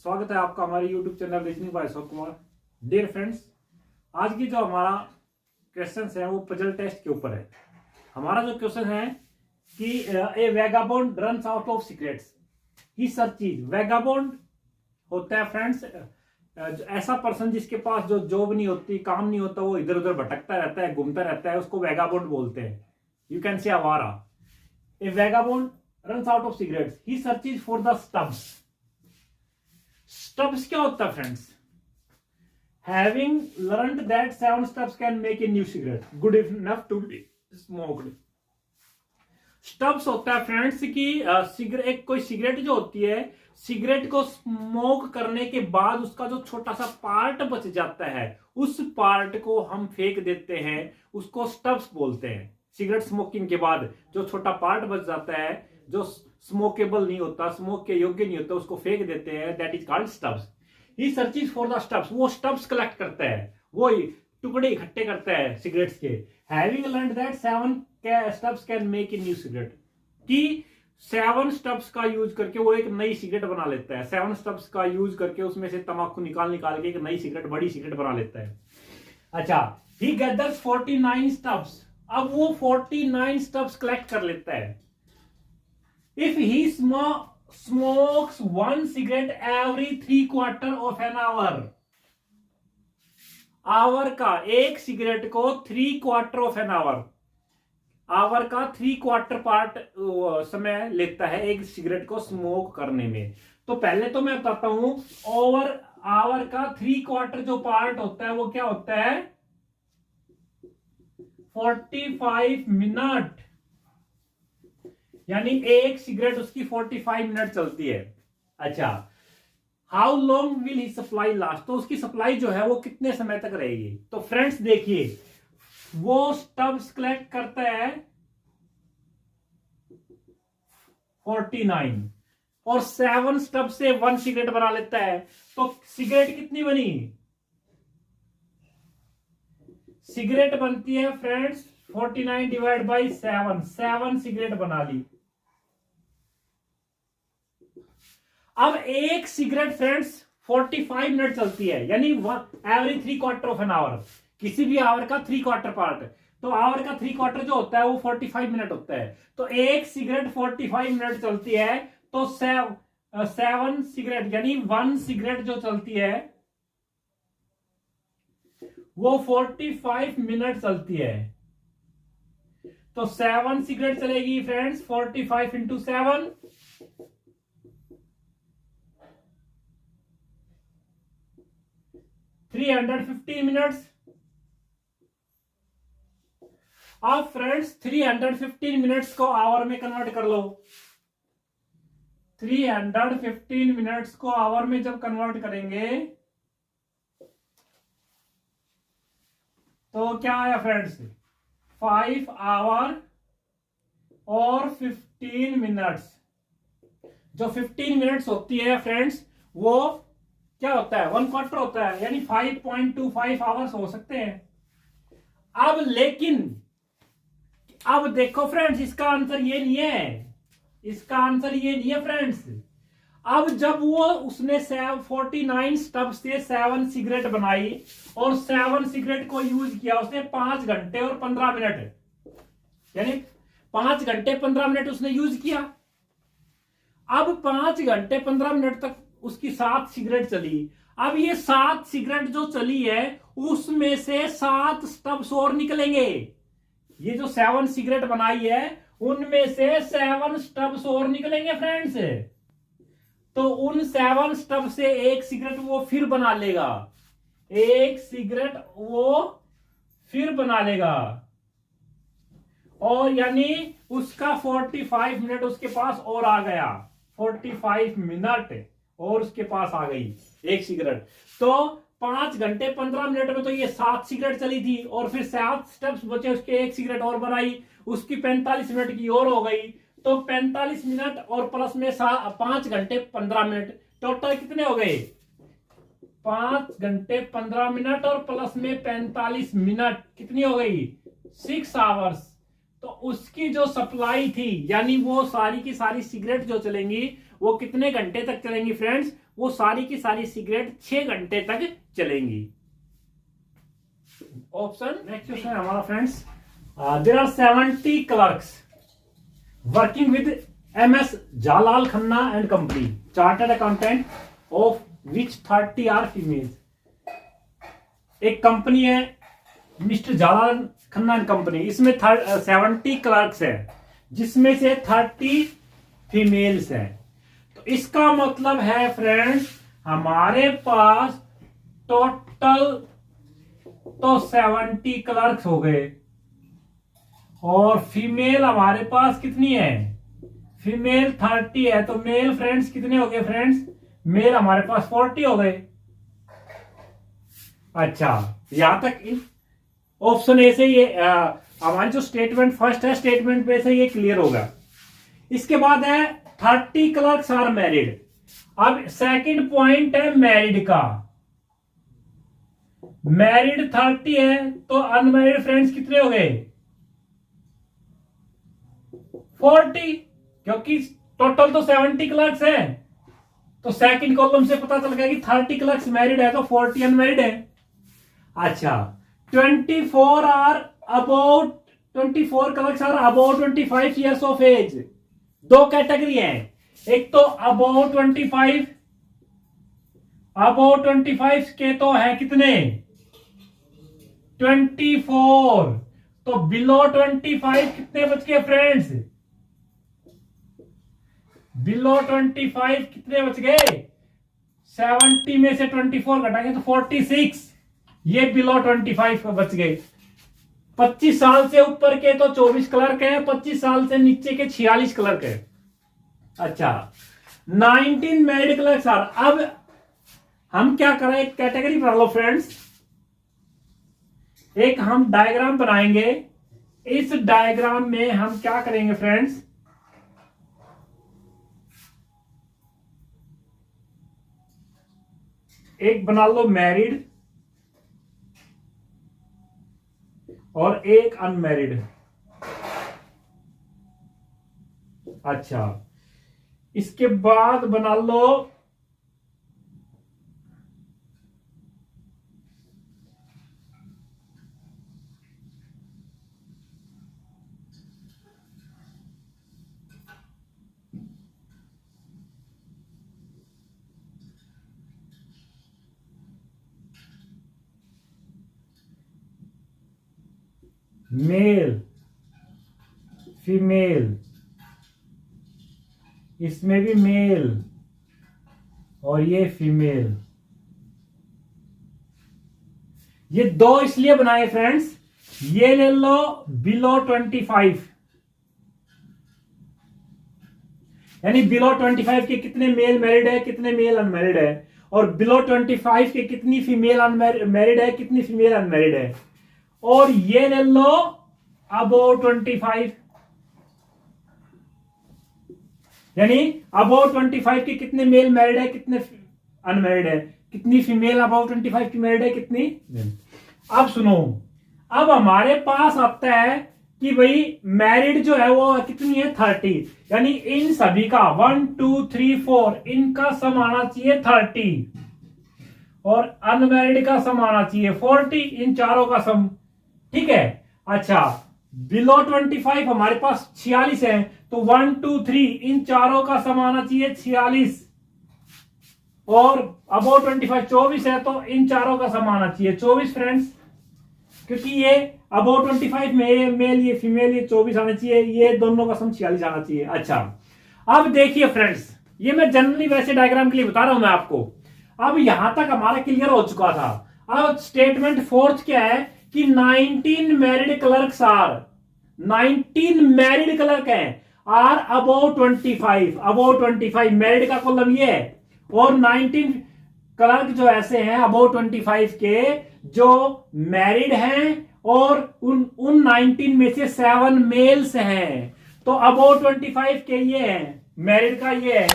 स्वागत है आपका हमारे YouTube channel reasoning by Ashok Kumar. Dear friends, आज की जो हमारा क्वेश्चन है वो पजल टेस्ट के ऊपर है। हमारा जो क्वेश्चन है कि a vagabond runs out of cigarettes, he searches. Vagabond होता है फ्रेंड्स ऐसा पर्सन जिसके पास जो जॉब नहीं होती, काम नहीं होता, वो इधर उधर भटकता रहता है, घूमता रहता है, उसको वैगाबॉन्ड बोलते हैं। यू कैन से आवारा। A vagabond runs out of cigarettes, he searches for the stubs. Stubs क्या होता है friends? Having learned that 7 stubs can make a new cigarette good enough to be smoked. Stubs होता है friends की cigarette, कोई cigarette जो होती है, सिगरेट को स्मोक करने के बाद उसका जो छोटा सा पार्ट बच जाता है, उस पार्ट को हम फेंक देते हैं, उसको स्टब्स बोलते हैं। सिगरेट स्मोकिंग के बाद जो छोटा पार्ट बच जाता है, जो स्मोकेबल नहीं होता, स्मोक के योग्य नहीं होता, उसको फेंक देते हैं। That is called stubs. He searches for the stubs, वो स्टब्स कलेक्ट करता है, वो टुकड़े इकट्ठे करता है सिगरेट्स के। Having learned that 7 stubs can make a new cigarette, कि 7 स्टब्स का यूज करके वो एक नई सिगरेट बना लेता है। 7 स्टब्स का यूज करके उसमें से तंबाकू निकाल के एक नई सिगरेट, बड़ी सिगरेट बना लेता है। अच्छा, ही गैदर्स 49 स्टब्स। अब वो 49 स्टब्स कलेक्ट कर लेता है। If he smokes 1 cigarette every 3/4 of an hour, hour का एक सिगरेट को 3/4 of an hour, आवर का 3/4 पार्ट समय लेता है एक सिगरेट को स्मोक करने में। तो पहले तो मैं बताता हूं, ओवर आवर का 3/4 जो पार्ट होता है वो क्या होता है? 45 मिनट, यानी एक सिगरेट उसकी 45 मिनट चलती है। अच्छा, how long will he supply last, तो उसकी सप्लाई जो है वो कितने समय तक रहेगी? तो फ्रेंड्स देखिए, वो स्टब्स कलेक्ट करता है 49 और 7 स्टब से 1 सिगरेट बना लेता है। तो सिगरेट कितनी बनी? सिगरेट बनती है फ्रेंड्स 49 डिवाइड बाई 7 सिगरेट बना ली। अब एक सिगरेट फ्रेंड्स 45 मिनट चलती है, यानी एवरी 3/4 ऑफ एन आवर, किसी भी आवर का 3/4 पार्ट। तो आवर का 3/4 जो होता है वो 45 मिनट होता है। तो एक सिगरेट 45 मिनट चलती है, तो 7 सिगरेट, यानी 1 सिगरेट जो चलती है वो 45 मिनट चलती है। तो 7 सिगरेट चलेगी फ्रेंड्स 45 इंटू 7, 315 मिनट्स। अब फ्रेंड्स 315 मिनट्स को आवर में कन्वर्ट कर लो। 315 मिनट्स को आवर में जब कन्वर्ट करेंगे तो क्या आया फ्रेंड्स? 5 आवर और 15 मिनट्स। जो 15 मिनट्स होती है फ्रेंड्स, वो क्या होता है? 1/4 होता है, यानी 5.25 आवर्स हो सकते हैं। अब लेकिन अब देखो फ्रेंड्स, इसका आंसर ये नहीं है, इसका आंसर ये नहीं है फ्रेंड्स। अब जब वो उसने 49 स्टब से 7 सिगरेट बनाई और 7 सिगरेट को यूज किया उसने 5 घंटे और 15 मिनट, यानी 5 घंटे 15 मिनट उसने यूज किया। अब 5 घंटे 15 मिनट तक उसकी 7 सिगरेट चली। अब ये 7 सिगरेट जो चली है उसमें से 7 स्टब्स और निकलेंगे। ये जो 7 सिगरेट बनाई है उनमें से 7 स्टब्स और निकलेंगे फ्रेंड्स। तो उन 7 स्टब से एक सिगरेट वो फिर बना लेगा, एक सिगरेट वो फिर बना लेगा, और यानी उसका 45 मिनट उसके पास और आ गया। 45 मिनट और उसके पास आ गई एक सिगरेट। तो 5 घंटे 15 मिनट में तो ये 7 सिगरेट चली थी और फिर 7 स्टेप्स बचे, उसके एक सिगरेट और बनाई, उसकी 45 मिनट की और हो गई। तो 45 मिनट और प्लस में 5 घंटे 15 मिनट, टोटल कितने हो गए? 5 घंटे 15 मिनट और प्लस में 45 मिनट, कितनी हो गई? 6 आवर्स। तो उसकी जो सप्लाई थी, यानी वो सारी की सारी सिगरेट जो चलेंगी वो कितने घंटे तक चलेंगी फ्रेंड्स? वो सारी की सारी सिगरेट 6 घंटे तक चलेंगी। ऑप्शन नेक्स्ट क्वेश्चन है हमारा friends, there are 70 clerks working with MS Jalal Khanna and company chartered accountant of which 30 are females. एक कंपनी है mister Jalal Khanna and company, इसमें 70 क्लर्क्स है जिसमें से 30 फीमेल्स हैं। तो इसका मतलब है फ्रेंड्स हमारे पास टोटल तो 70 क्लर्क्स हो गए और फीमेल हमारे पास कितनी है? फीमेल 30 है। तो मेल फ्रेंड्स कितने हो गए फ्रेंड्स? मेल हमारे पास 40 हो गए। अच्छा, यहां तक ऑप्शन ए से ये हमारी जो स्टेटमेंट फर्स्ट है स्टेटमेंट पे से ये क्लियर होगा। इसके बाद है 30 क्लर्क्स आर मैरिड। अब सेकंड पॉइंट है मैरिड का। मैरिड 30 है तो अनमैरिड फ्रेंड्स कितने हो गए? 40, क्योंकि टोटल तो 70 क्लर्क्स है। तो सेकंड कॉलम से पता चल गया कि 30 क्लर्क्स मैरिड है तो 40 अनमैरिड है। अच्छा, 24 clerks are about 25 years of age. दो कैटेगरी है, एक तो अबाउट 25 के तो है कितने? 24। तो बिलो 25 कितने बच गए फ्रेंड्स? बिलो 25 कितने बच गए? 70 में से 24 घटाएंगे तो 46। ये बिलो 25 बच गए। 25 साल से ऊपर के तो 24 क्लर्क है, 25 साल से नीचे के 46 क्लर्क है। अच्छा, 19 मैरिड क्लर्क्स आर। अब हम क्या करें, एक कैटेगरी बना लो फ्रेंड्स। एक हम डायग्राम बनाएंगे। इस डायग्राम में हम क्या करेंगे फ्रेंड्स, एक बना लो मैरिड और एक अनमैरिड। अच्छा, इसके बाद बना लो मेल फीमेल, इसमें भी मेल और ये फीमेल। ये दो इसलिए बनाए फ्रेंड्स, ये ले लो बिलो 25, यानी बिलो 25 के कितने मेल मैरिड है, कितने मेल अनमैरिड है, और बिलो 25 के कितनी फीमेल अनमैरिड है, कितनी फीमेल अनमैरिड है। और ये ले लो अबाउट 25, यानी अबाउट 25 के कितने मेल मैरिड है, कितने अनमैरिड है, कितनी फीमेल अबाउट 25 की मैरिड है, कितनी। अब सुनो, अब हमारे पास आता है कि भाई मैरिड जो है वो कितनी है 30, यानी इन सभी का 1 2 3 4 इनका सम आना चाहिए 30 और अनमैरिड का सम आना चाहिए 40, इन चारों का सम। ठीक है। अच्छा, बिलो 25 हमारे पास 46 है तो 1 2 3 इन चारों का सम आना चाहिए 46 और अबाउट 25 24 है तो इन चारों का सम आना चाहिए 24 फ्रेंड्स, क्योंकि ये अबाउट 25 में मेल ये फीमेल ये 24 आना चाहिए, ये दोनों का सम 46 आना चाहिए। अच्छा, अब देखिए फ्रेंड्स, ये मैं जनरली वैसे डायग्राम के लिए बता रहा हूं मैं आपको। अब यहां तक हमारा क्लियर हो चुका था। अब स्टेटमेंट फोर्थ क्या है कि 19 married clerks are, 19 married clerk हैं आर अबाउट 25, अबाउट 25 मैरिड का कॉलम ये है, और 19 क्लर्क जो ऐसे हैं अबाउट 25 के जो मैरिड हैं और उन 19 में से 7 मेल्स हैं। तो अबाउट 25 के ये हैं, मैरिड का ये है,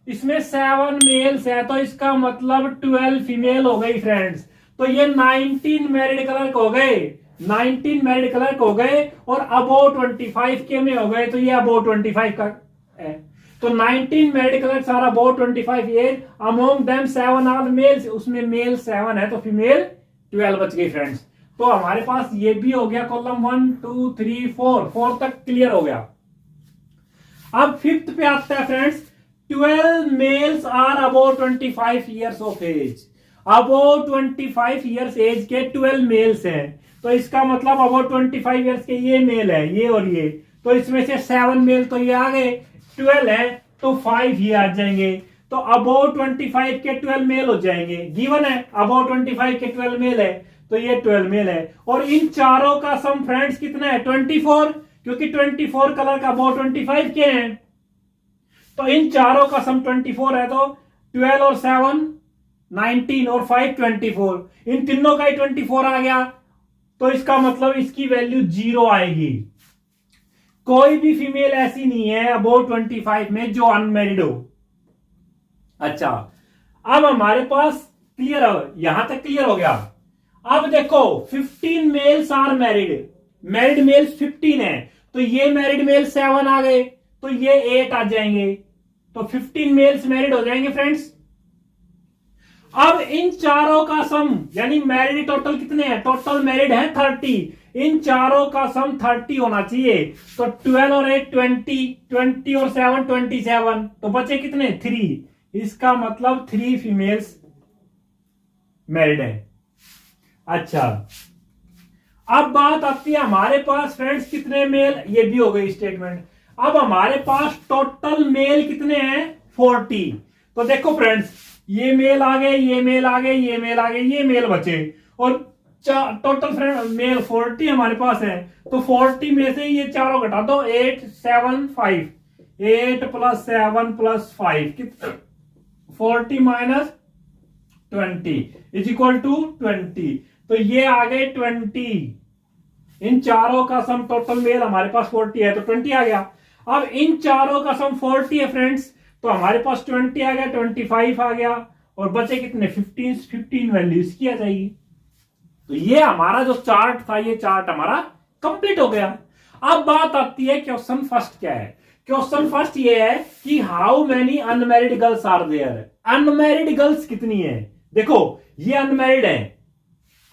इसमें 7 मेल्स है तो इसका मतलब 12 फीमेल हो गई फ्रेंड्स। तो ये 19 मैरिड क्लर्क हो गए, 19 मैरिड क्लर्क हो गए और अबाउट 25 के में हो गए, तो ये अबाउट 25 का है। तो 19 married clerks are about 25 year, among them 7 are males, उसमें मेल 7 है तो फीमेल 12 बच गई फ्रेंड्स। तो हमारे पास ये भी हो गया कॉलम 1 2 3 4 तक क्लियर हो गया। अब फिफ्थ पे आता है friends, 12 males are about 25 years of age. About 25 years age के 12 मेल्स हैं, तो इसका मतलब अबाउट 25 ईयर्स के ये मेल है, ये और ये, तो इसमें से 7 मेल तो ये आ गए, 12 है तो 5 ही आ जाएंगे, तो अबाउट 25 के 12 मेल हो जाएंगे। गिवन है अबाउट 25 के 12 मेल है, तो ये 12 मेल है। और इन चारों का सम फ्रेंड्स कितना है 24, क्योंकि 24 कलर का अबाउट 25 के हैं, तो इन चारों का सम 24 है, तो 12 और 7 19 और 5 24, इन तीनों का ही 24 आ गया, तो इसका मतलब इसकी वैल्यू 0 आएगी। कोई भी फीमेल ऐसी नहीं है अबाउट 25 में जो अनमैरिड हो। अच्छा, अब हमारे पास क्लियर हो, यहां तक क्लियर हो गया। अब देखो 15 males are married, married males 15 है, तो ये मैरिड मेल 7 आ गए, तो ये 8 आ जाएंगे, तो 15 मेल्स मैरिड हो जाएंगे फ्रेंड्स। अब इन चारों का सम, यानी मैरिड टोटल कितने हैं, टोटल मैरिड है 30, इन चारों का सम 30 होना चाहिए, तो 12 और 8 20, 20 और 7 27, तो बचे कितने 3, इसका मतलब 3 फीमेल्स मैरिड है। अच्छा, अब बात आती है हमारे पास फ्रेंड्स कितने मेल, ये भी हो गई स्टेटमेंट। अब हमारे पास टोटल मेल कितने हैं 40, तो देखो फ्रेंड्स ये मेल आ गए, ये मेल आ गए, ये मेल आ गए, ये मेल बचे, और टोटल फ्रेंड मेल 40 हमारे पास है, तो 40 में से ये चारों घटा दो, 8 7 5, 8 + 7 + 5 कितना, 40 - 20 = 20, तो ये आ गए 20। इन चारों का सम टोटल मेल हमारे पास 40 है, तो 20 आ गया। अब इन चारों का सम 40 है फ्रेंड्स, तो हमारे पास 20 आ गया, 25 आ गया, और बचे कितने 15 वैल्यू इसकी आ जाएगी। तो ये हमारा जो चार्ट था, ये चार्ट हमारा कंप्लीट हो गया। अब बात आती है क्वेश्चन फर्स्ट क्या है। क्वेश्चन फर्स्ट ये है कि how many unmarried girls are there, unmarried girls कितनी है। देखो ये अनमैरिड है,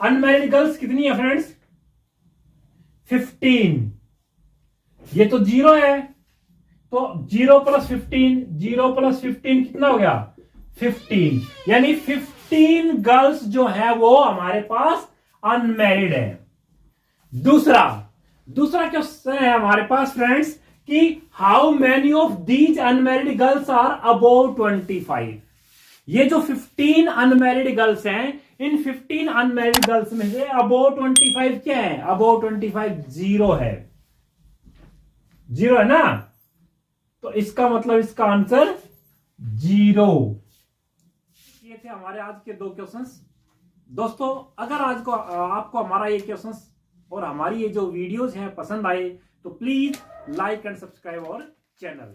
अनमैरिड गर्ल्स कितनी है फ्रेंड्स 15, ये तो 0 है, तो 0 + 15, 0 + 15 कितना हो गया 15, यानी 15 गर्ल्स जो है वो हमारे पास अनमैरिड है। दूसरा क्वेश्चन है हमारे पास फ्रेंड्स कि how many of these unmarried girls are about 25। ये जो 15 अनमैरिड गर्ल्स हैं, इन 15 अनमैरिड गर्ल्स में से अबाउट 25 क्या है, अबाउट 25 0 है, 0 है ना, तो इसका मतलब इसका आंसर 0। ये थे हमारे आज के 2 क्वेश्चंस। दोस्तों अगर आज को आपको हमारा ये क्वेश्चंस और हमारी ये जो वीडियोस हैं पसंद आए, तो please like and subscribe our channel.